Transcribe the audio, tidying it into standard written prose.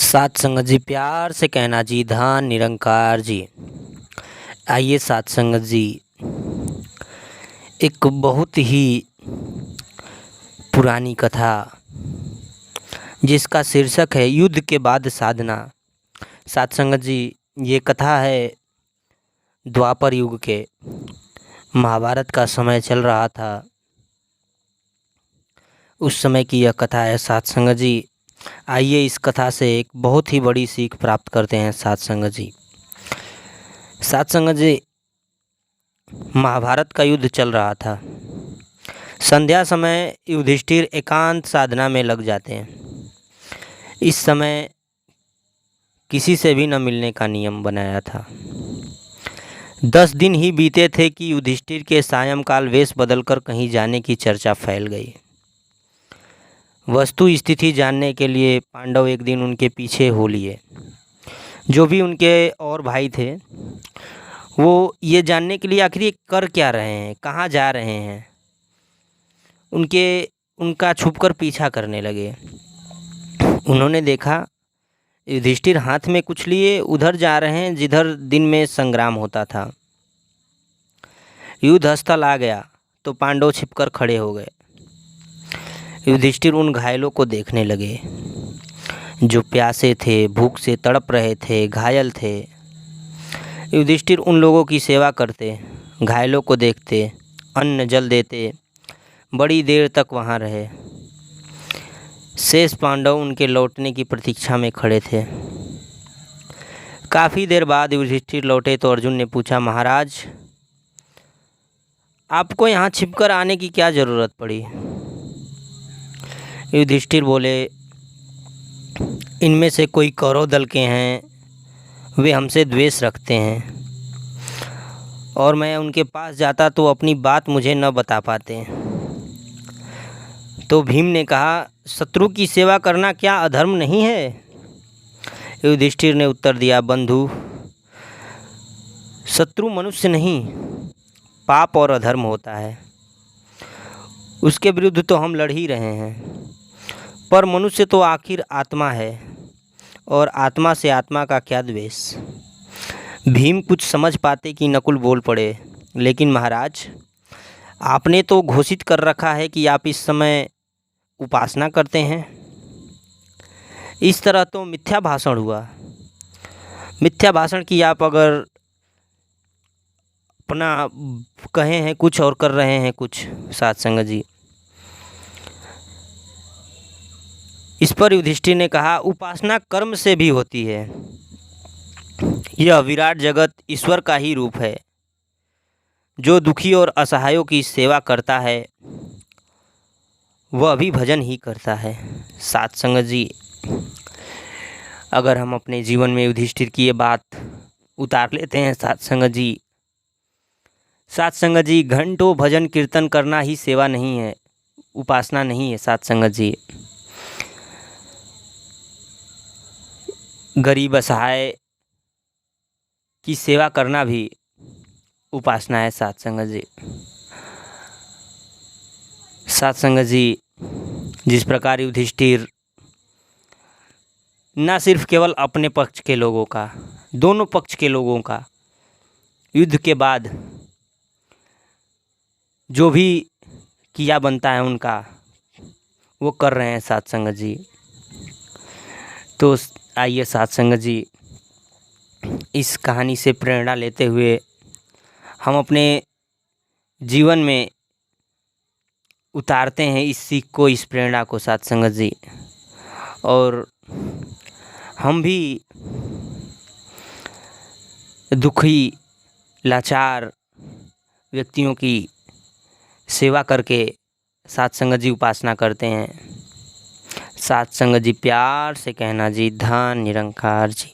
सात संगत जी, प्यार से कहना जी, धन निरंकार जी। आइए सात संगत जी, एक बहुत ही पुरानी कथा जिसका शीर्षक है युद्ध के बाद साधना। सात संगत जी, ये कथा है द्वापर युग के, महाभारत का समय चल रहा था उस समय की यह कथा है सात संगत जी। आइए इस कथा से एक बहुत ही बड़ी सीख प्राप्त करते हैं सात संगत जी। सात संगत जी, महाभारत का युद्ध चल रहा था। संध्या समय युधिष्ठिर एकांत साधना में लग जाते हैं। इस समय किसी से भी न मिलने का नियम बनाया था। 10 दिन ही बीते थे कि युधिष्ठिर के सायंकाल वेश बदलकर कहीं जाने की चर्चा फैल गई। वस्तु स्थिति जानने के लिए पांडव एक दिन उनके पीछे हो लिए। जो भी उनके और भाई थे वो ये जानने के लिए आखिर कर क्या रहे हैं, कहाँ जा रहे हैं, उनका छुपकर पीछा करने लगे। उन्होंने देखा युधिष्ठिर हाथ में कुछ लिए उधर जा रहे हैं जिधर दिन में संग्राम होता था। युद्ध स्थल आ गया तो पांडव छिपकर खड़े हो गए। युधिष्ठिर उन घायलों को देखने लगे जो प्यासे थे, भूख से तड़प रहे थे, घायल थे। युधिष्ठिर उन लोगों की सेवा करते, घायलों को देखते, अन्न जल देते, बड़ी देर तक वहाँ रहे। शेष पांडव उनके लौटने की प्रतीक्षा में खड़े थे। काफ़ी देर बाद युधिष्ठिर लौटे तो अर्जुन ने पूछा, महाराज आपको यहाँ छिपकर आने की क्या ज़रूरत पड़ी? युधिष्ठिर बोले, इनमें से कोई कौरव दल के हैं, वे हमसे द्वेष रखते हैं और मैं उनके पास जाता तो अपनी बात मुझे न बता पाते। तो भीम ने कहा, शत्रु की सेवा करना क्या अधर्म नहीं है? युधिष्ठिर ने उत्तर दिया, बंधु शत्रु मनुष्य नहीं, पाप और अधर्म होता है, उसके विरुद्ध तो हम लड़ ही रहे हैं। पर मनुष्य तो आखिर आत्मा है और आत्मा से आत्मा का क्या द्वेष। भीम कुछ समझ पाते कि नकुल बोल पड़े, लेकिन महाराज आपने तो घोषित कर रखा है कि आप इस समय उपासना करते हैं। इस तरह तो मिथ्या भाषण हुआ। मिथ्या भाषण की आप अगर अपना कहे हैं कुछ और कर रहे हैं कुछ। सात संगत जी, इस पर युधिष्ठिर ने कहा, उपासना कर्म से भी होती है। यह विराट जगत ईश्वर का ही रूप है। जो दुखी और असहायों की सेवा करता है वह भी भजन ही करता है। सात संगत जी, अगर हम अपने जीवन में युधिष्ठिर की ये बात उतार लेते हैं सात संगत जी, घंटों भजन कीर्तन करना ही सेवा नहीं है, उपासना नहीं है। सात संगत जी, गरीब असहाय की सेवा करना भी उपासना है। सात संगत जी, जिस प्रकार युधिष्ठिर न सिर्फ केवल अपने पक्ष के लोगों का, दोनों पक्ष के लोगों का युद्ध के बाद जो भी किया बनता है उनका वो कर रहे हैं। सात संगत जी, तो आइए सात संगत जी, इस कहानी से प्रेरणा लेते हुए हम अपने जीवन में उतारते हैं इस सीख को, इस प्रेरणा को। सात संगत जी, और हम भी दुखी लाचार व्यक्तियों की सेवा करके सात संगत जी उपासना करते हैं। सात संगत जी, प्यार से कहना जी, धन निरंकार जी।